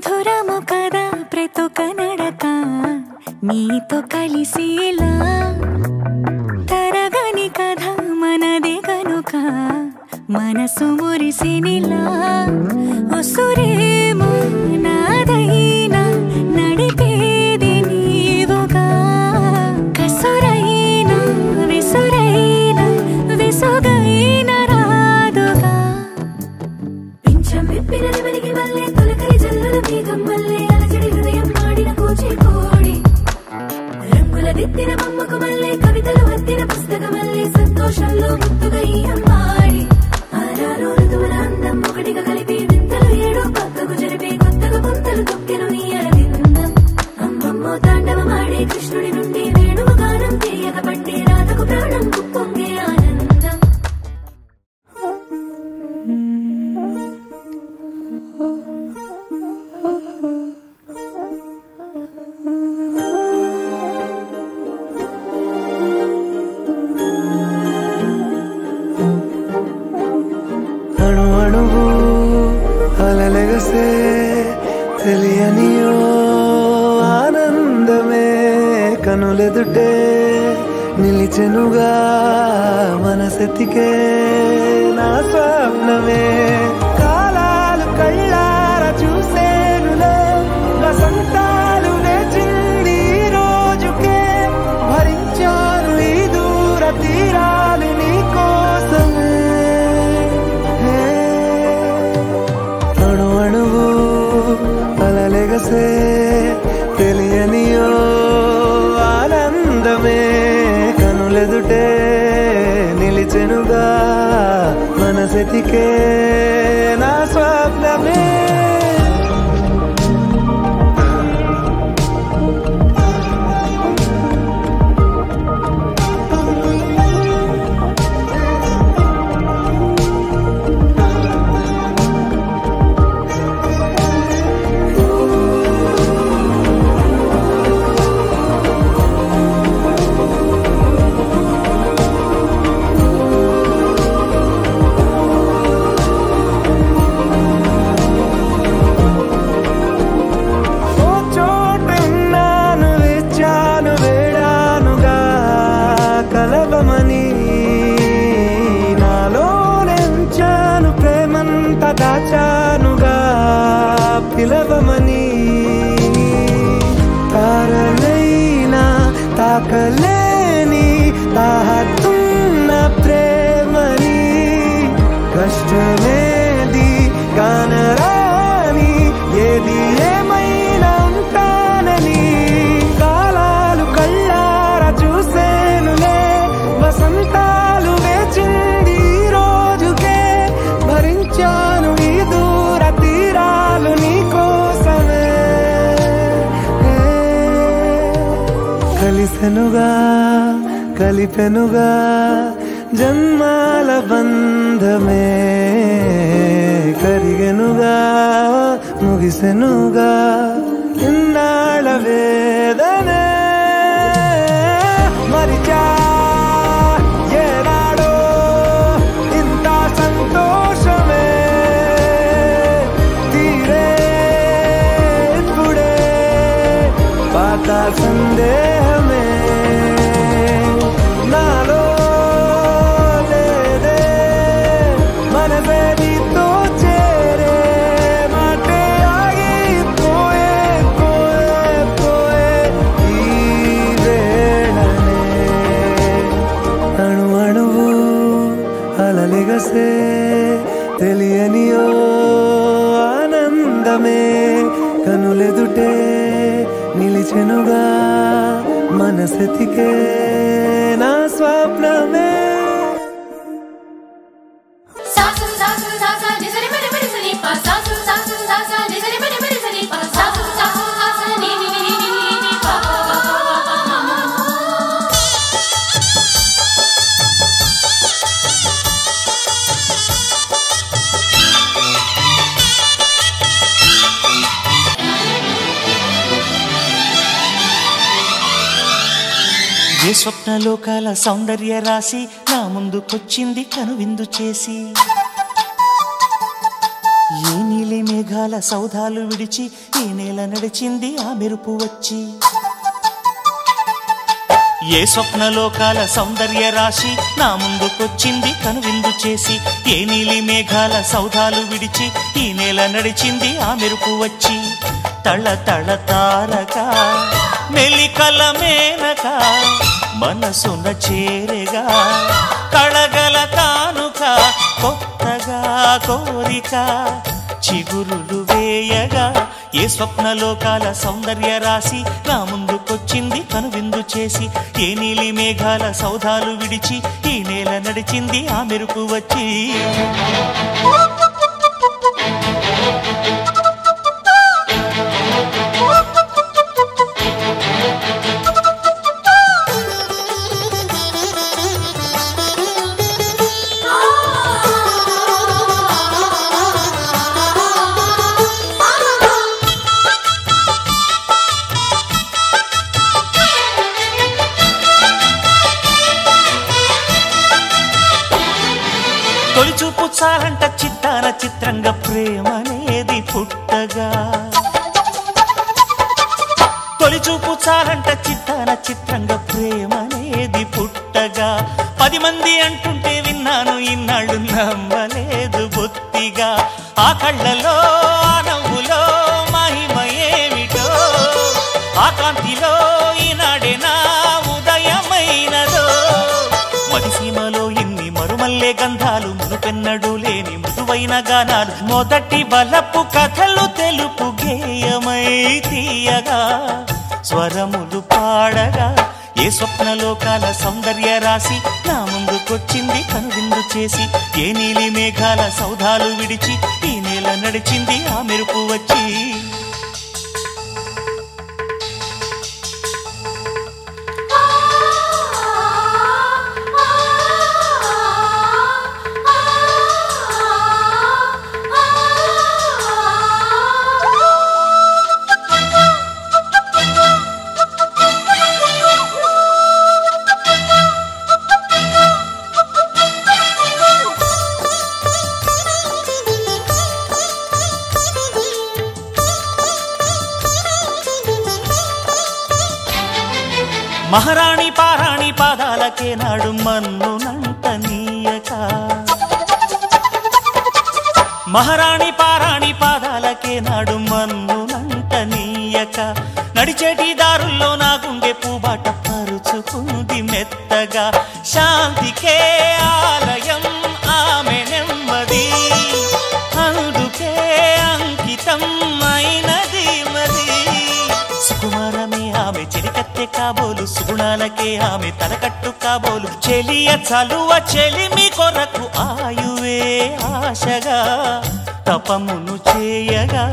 మధురము కదా ప్రతొక నడక నీతో కలిసేలా తరగని కథ మనదే కనుక మనసు మురిసినిలా ఉసురేమో నాదైనా నడిపేది నీవుగా కసురైనా విసురైనా విసుగైన రాదుగా పింఛం విప్పినది వెలిగి వల్లే తొలకరి జల్లుల మేఘం వల్లే అలజడి హృదయం పాడిన కూచిపూడి రంగుల దిద్దిన బొమ్మకు మల్లే కవితలు వద్దిన పుస్తకం వల్లే సంతోషంలో ముత్తుగా ఈ అమ్మాడి ఆరారు ఋతువుల అందం ఒకటిగా కలిపి వింతలు ఏడో పక్కకు జరిపే కొత్తగా పుంతలు తొక్కెను నీ అరవిందం అమ్మమ్మో తాండవమాడే కృష్ణుడి నుండి వేణువు గానం తీయక పట్టే రాధకు ప్రాణం కుప్పొంగే ఆనందం అలలెగసే తెలియనియో ఆనందమే కనులెదుటే నిలిచెనుగా మనసెతికే నా స్వప్నమే కాలాలు కళ్ళార చూసేనులే వసంతాలు వేచింది రోజుకే భరించాను ఈ దూర తీరాలు నీ కోసమే అణువు అలలెగసే తెలియనియో ఆనందమే కనులెదుటే నిలిచెనుగా మనసెతికే నా స్వప్నమే దాచానుగా పిలవమని తారలైనా తాకలేని తాహతున్న ప్రేమని కష్టమేది కానరాని ఏది ఏమైనా ఉంటానని కాలాలు కళ్ళార చూసేనులే వసంతాలు వేచింది రోజుకే భరించాను ఈ దూర తీరాలు నీ కోసమే కలిసెనుగా కలిపెనుగా జన్మాల బంధమే కరిగెనుగా ముగిసెనుగా ఇన్నాళ్ళ వేదనే మరిచా ఏనాడో ఇంత సంతోషమే తీరే ఇప్పుడే పాత సందేహమే నాలో లేదే మనసే నీతో చేరే మాటే ఆగిపోయే పోయే పోయే ఈ వేళనే అణు అణువు అలలెగసే తెలియనియో ఆనందమే కనులెదుటే నిలిచెనుగా మనసెతికే నా స్వప్నమే ఏ స్వప్నలోకాల సౌందర్య రాశి నా ముందుకొచ్చింది కనువిందు చేసి ఏ నీలి మేఘాల సౌధాలు విడిచి ఈ నేల నడిచింది ఆ మెరుపు వచ్చి. ఏ స్వప్నలోకాల సౌందర్య రాశి నా ముందుకొచ్చింది కనువిందు చేసి. ఏ నీలి మేఘాల సౌధాలు విడిచి ఈ నేల నడిచింది ఆ మెరుపు వచ్చి. తళ తళ తారక మెలికల మేనక మనసున చేరగా కళగల కానుక కొత్తగా కోరిక చిగురులు వేయగా. ఏ స్వప్నలోకాల సౌందర్య రాశి నా ముందుకొచ్చింది కనువిందు చేసి. ఏ నీలి మేఘాల సౌధాలు విడిచి ఈ నేల నడిచింది ఆ మెరుపు వచ్చి. తొలిచూపు చాలంట చిత్తాన చిత్రంగా ప్రేమనేది పుట్టగా. తొలిచూపు చాలంట చిత్తాన చిత్రంగా ప్రేమనేది పుట్టగా. 10 మంది అంటుంటే విన్నాను ఇన్నాళ్ళు నమ్మలేదు బొత్తిగా. ఆ కళ్ళలో ఆ నవ్వులో మహిమ ఏమిటో ఆ కాంతిలో ఈనాడే నా ఉదయమైనదో. మదిసీమలో ఇన్ని మరుమల్లే గంధాలు మునుపెన్నడు లేని మృదువైన గానాలు. మొదటి బలపు కథలు తెలుపు గేయమై తీయగా స్వరములు పాడగా. ఏ స్వప్నలోకాల సౌందర్య రాశి నా ముందుకొచ్చింది కనువిందు చేసి. ఏ నీలి మేఘాల సౌధాలు విడిచి ఈ నేల నడిచింది ఆ మెరుపు వచ్చి. మహారాణి పారాణి పాదాలకే నాడు మన్నునంట నీయక. మహారాణి పారాణి పాదాలకే నాడు మన్నునంట నీయక. నడిచేటి దారుల్లో నా గుండె పూబాట పరుచుకుంది మెత్తగా. శాంతికే ఆలయం ఆమె నెమ్మది అందుకే అంకితం అయినది మది. సుకుమారమే ఆమె చెలికత్తె కాబోలు సుగుణాలకే ఆమె తలకట్టు కాబోలు. చెలియ చలువ చెలిమి కొరకు ఆయువే ఆశగా తపమును చేయగా.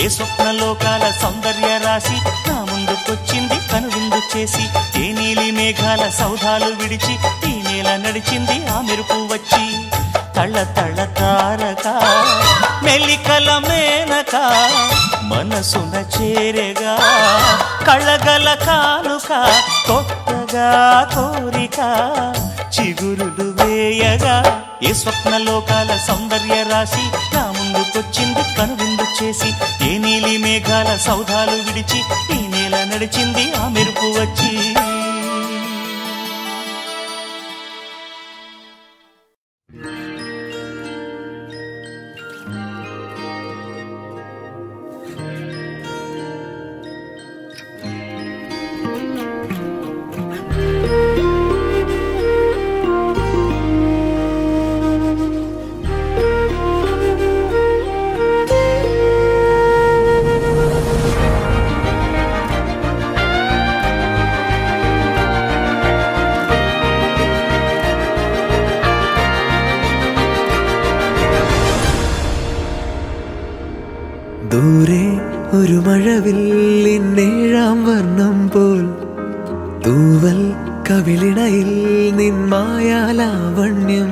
ఏ స్వప్నలోకాల సౌందర్య రాశి నా ముందుకొచ్చింది కనువిందు చేసి. ఏ నీలి మేఘాల సౌధాలు విడిచి ఈ నేల నడిచింది ఆ మెరుపు వచ్చి. తళ తళ తారక మెలికల మేనక మనసున చేరగా కళగల కానుక కొత్తగా కోరిక చిగురులు వేయగా. ఏ స్వప్నలోకాల సౌందర్య రాశి నా ముందుకొచ్చింది కనువిందు చేసి. ఏ నీలి మేఘాల సౌధాలు విడిచి ఈ నేల నడిచింది ఆ మెరుపు వచ్చి. ദൂരെ ഒരു മഴവില്ലിന്നേഴാം വർണ്ണം പോൽ തൂവൽ കവിളിണയിൽ നിന്മായാലാവണ്യം.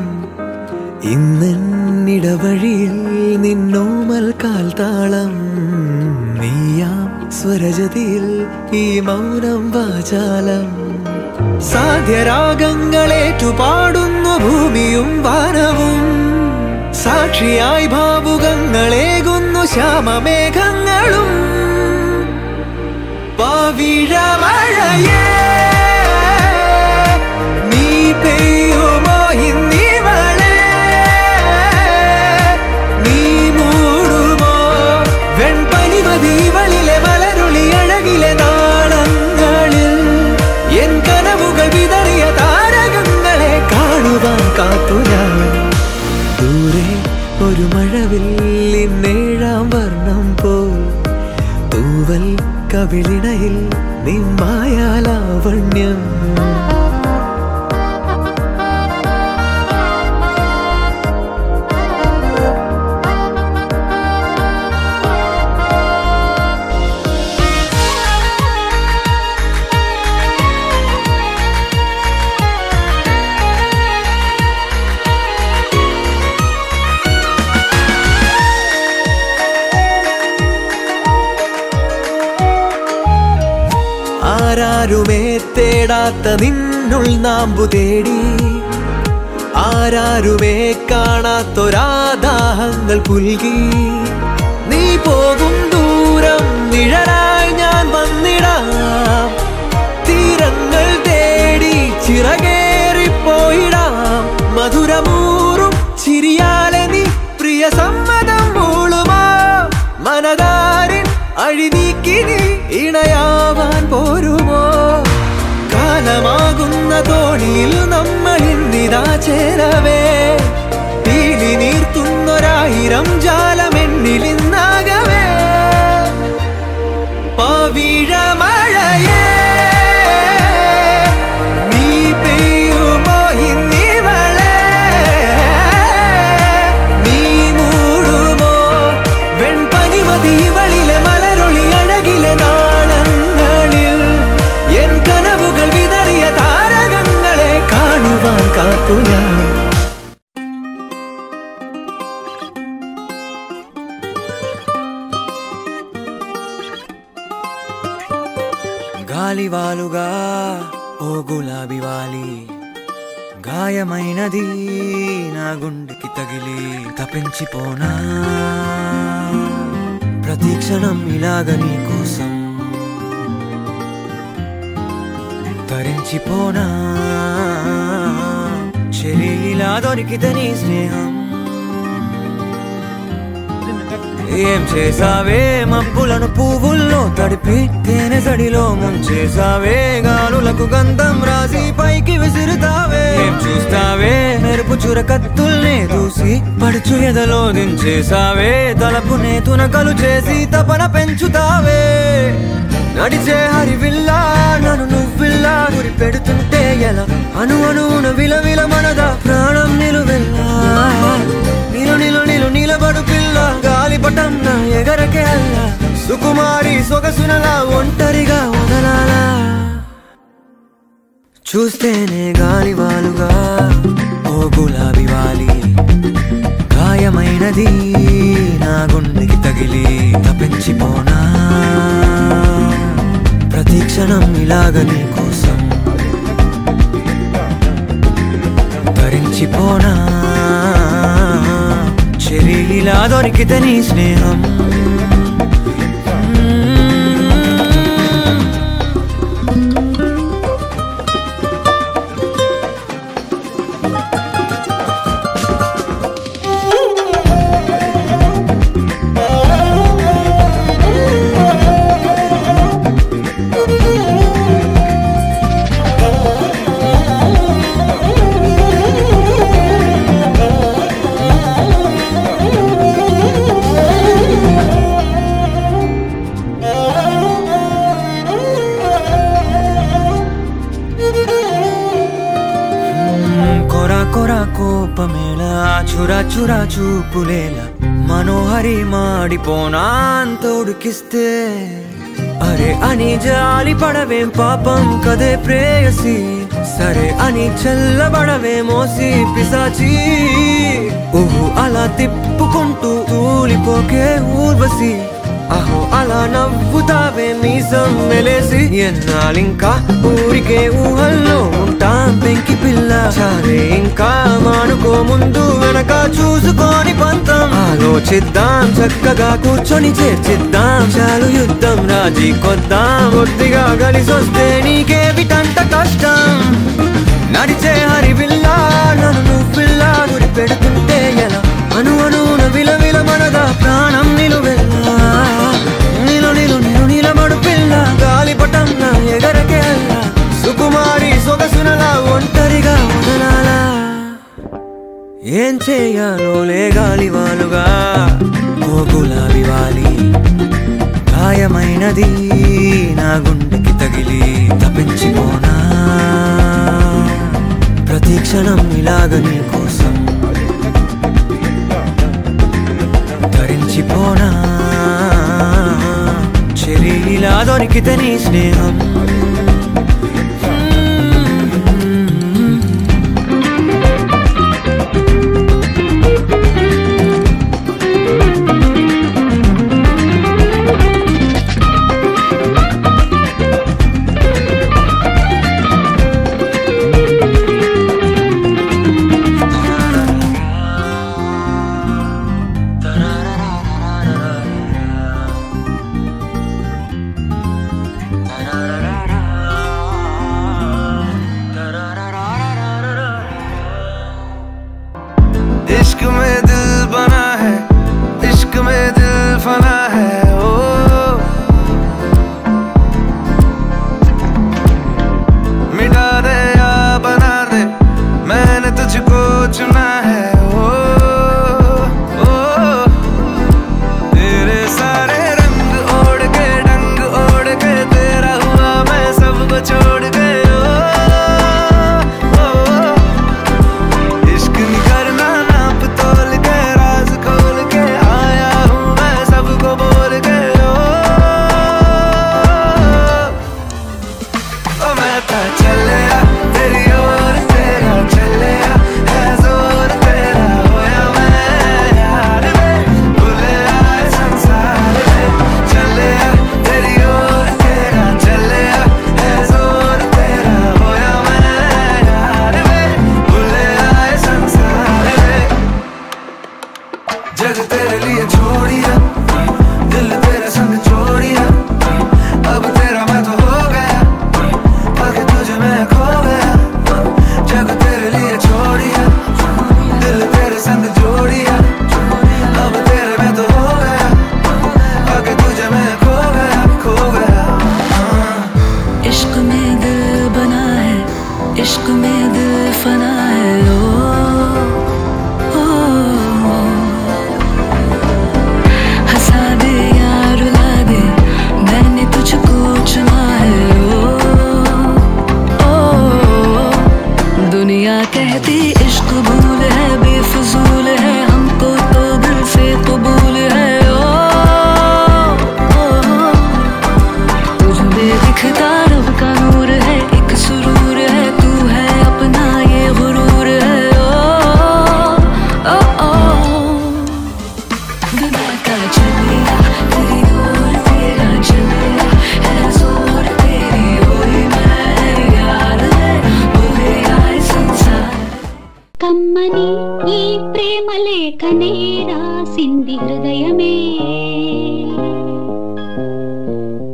ഇന്നിടവഴിയിൽ നിന്നോമൽ കാൽത്താളം. നീയാം സ്വരജതിയിൽ ഈ മൗനം വാചാലം. സാധ്യരാഗങ്ങളേറ്റുപാടുന്നു ഭൂമിയും വാനവും. സാക്ഷിയായി ഭാവുകങ്ങളേകുന്നു ശ്യാമമേഘങ്ങളും പവിഴമഴയേ നീ പെയ്യുമോ ഇന്നിവളെ നീ മൂടുമോ വെൺപനിമതിവളിലെ മലരുളി അഴകിലെ നാളങ്ങളിൽ എൻ കനവുകൾ വിതറിയ താരകങ്ങളെ കാണുവാൻ കാത്തു ഞാൻ ദൂരെ ഒരു മഴവില്ലിന്നേഴാം വർണ്ണം പോ തൂവൽ കവിളിണയിൽ നിമ്മായാലാവണ്യം ആരാരുമേ തേടാത്ത നിന്നുൾ നാമ്പു തേടി ആരാരുമേ കാണാത്തൊരാദാഹങ്ങൾ പുൽകി നീ പോകും ദൂരം നിഴലായി ഞാൻ വന്നിടാം തീരങ്ങൾ തേടി ചിറകേറിപ്പോയിടാം മധുരമൂറും ചിരിയാലെ നീ പ്രിയ സമ്മതം മൂളുമാ മനതാരിൻ അഴിനീക്കി നീ ഇണയാവാൻ പോരുമോ കാലമാകുന്ന തോണിയിൽ നമ്മൾ ഇന്നിതാ ചേരവേ പീലി നീർത്തുന്നൊരായിരം ജാലമെന്നിലിന്നാകവേ പവിഴമഴയേ നീ പെയ്യുമോ ഇന്നിവളെ നീ മൂടുമോ വെൺപനിമതിവളിലെ മലരൊളി അഴകിലെ നാളങ്ങളിൽ എൻ കനവുകൾ വിതറിയ താരകങ്ങളെ കാണുവാൻ കാത്തു ഞാൻ గాలివాలుగా ఓ గులాబీ వాలి గాయమైనది నా గుండెకి తగిలి తపించిపోనా ప్రతిక్షణం ఇలాగ నీ కోసం తరించిపోనా చెలి ఇలా దొరికితే నీ స్నేహం ఏం చేసావే మబ్బులను పువ్వుల్లో తడిపి తేనె సడిలో ముంచేసావే గాలులకు గంధం రాసి పైకి విసురుతావే ఏం చూస్తావే మెరుపు చురకత్తుల్నే దూసి పడుచు ఎదలో దించేసావే తలపునే తునకలు చేసి తపన పెంచుతావే నడిచే హరివిల్లా నన్ను నువ్విల్లా గురి పెడుతుంటే ఎలా అను అనువున విలవిల మనద ప్రాణం నిలువెల్లా నిలు నిలు నిలు నిలబడు పిల్ల గాలిపటం నా ఎగరకే అల్ల సుకుమారి సొగసునలా ఒంటరిగా వదలాలా చూస్తేనే గాలివాలుగా ఓ గులాబీ వాలి గాయమైనది నా గుండెకి తగిలి తపించిపోనా ప్రతిక్షణం ఇలాగ నీ కోసం తరించిపోనా చెలి ఇలా దొరికితే నీ స్నేహం కోపమేలా చురా చురా చూపులేలా మనోహరి మాడిపోనా అంత ఉడికిస్తే అరే అని జాలి పడవేం పాపం కదే ప్రేయసి సరే అని చల్లబడవే మోసి పిశాచి ఊహు అలా తిప్పుకుంటూ తూలిపోకే ఊర్వశి అహో అలా నవ్వుతావే ఉంటావే మీసం మెలేసి ఎన్నాళ్ళింకా ఊరికే ఊహల్లో ఉంటాం పెంకి పిల్ల సరే ఇంకా మానుకో ముందు వెనక చూసుకొని పంతం ఆలోచిద్దాం చక్కగా కూర్చొని చేర్చిద్దాం చాలు యుద్ధం రాజీ కొద్దాం ఒత్తిగా కలిసొస్తే నీకే విటంట కష్టం నడిచే హరివిల్లా నన్ను నువ్విల్లా గురి పెడుతుంటే ఎలా అను అనున విలవిల మనగా ప్రాణం నిలువెల్లా నిలు నిలు నిలు నిలమడు పిల్ల గాలిపటం నా ఎగరకే అల్లా సుకుమారి సొగసునలా ఒంటరిగా వదలాలా ఏం చేయాలో లేగాలి వాలుగా ఓ గులాబీ వాలి గాయమైనది నా గుండెకి తగిలి తప్పించిపోనా ప్రతి క్షణం ఇలాగ నీ కోసం ధరించిపోనా చెలి ఇలా దొరికితే నీ స్నేహం इश्क में दिल बना है इश्क में दिल फना है ओ मिटा दे या बना दे मैंने तुझको चुना है ओ तेरे सारे रंग ओढ़ के डंग ओढ़ के तेरा हुआ मैं सबको छोड़ के जग तेरे लिए छोड़िया दिल तेरे संग छोड़िया अब तेरा मैं तो हो गया पाके तुझे मैं खो गया जग तेरे लिए छोड़िया दिल तेरे संग जोड़िया अब तेरे मैं तो हो गया पाके तुझे मैं खो गया इश्क में दिल बना है इश्क में दिल फना है कहती इश्क भूल है बेफजूल है हमको तो दिल से कबूल है तुझ में दिखता रब का नूर है एक सुरूर है तू है अपना ये गुरूर है बिना का चलिया तेरी ओर तेरा चलिया है जोर तेरी होई मैं यार है बोले आए संसार కమ్మని ఈ ప్రేమ లేఖనే రాసింది హృదయమే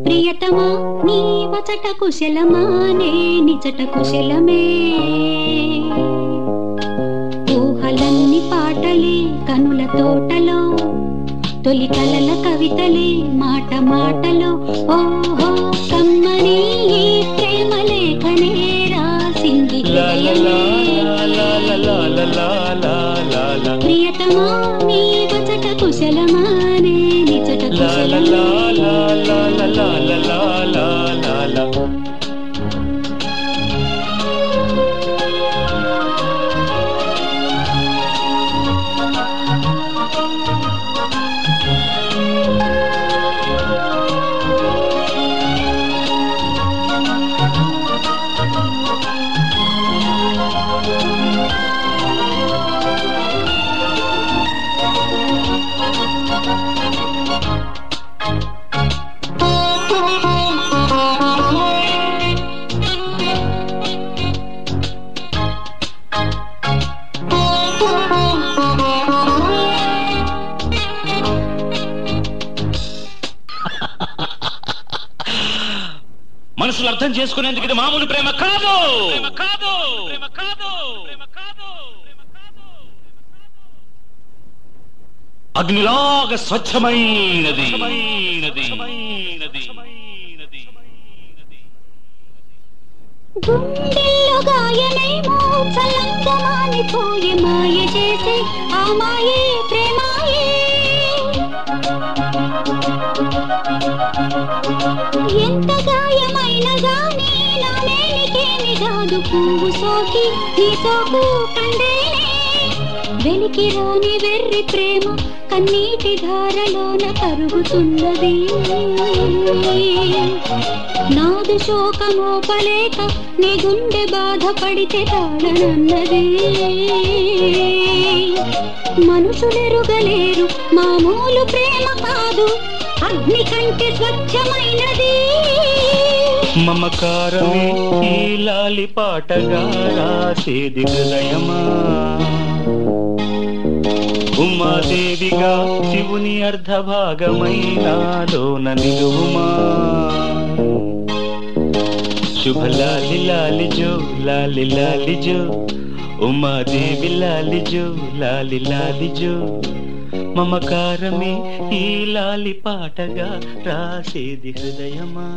ప్రియతమా నీ వచట కుశలమా నే నిచట కుశలమే ఊహలన్నీ పాటలే కనుల తోటలో తొలి కలల కవితలే మాట మాటలో ఓహో కమ్మని ఈ ప్రేమ లేఖనే రాసింది హృదయమే ప్రియతమా నీ వచట కుశలమా నే నిచట కుశలమే మనసులు అర్థం చేసుకునేందుకు ఇది మామూలు ప్రేమ కాదు. అగ్నిలాగా స్వచ్ఛమైనది. గుండెల్లో గాయమేమో చల్లంగా మానిపోయే మాయ చేసే ఆ మాయే ప్రేమాయే. ఎంత గాయమైన గానీ నా మేనికేమి రాదు పువ్వు సోకి నీ సోకు కండేనే. వెలికి రాని వెర్రి ప్రేమ కన్నీటి ధారలోన కరుగుతున్నది. నాదు శోకమోపలేక నీ గుండె బాధపడితే తాళనన్నది. మనుషులెరుగలేరు మామూలు ప్రేమ కాదు, అగ్ని కంటే స్వచ్ఛమైనది. మమకారమే ఈ లాలి పాటగా రాసేది హృదయమా. ఉమాదేవిగా శివుని అర్ధభాగమైనాలోన నిలువుమా. శుభ లాలి లాలి జో లాలి లాలి జో, ఉమాదేవి లాలి జో లాలి లాలి జో. మమకారమే ఈ లాలి పాటగా రాసేది హృదయమా.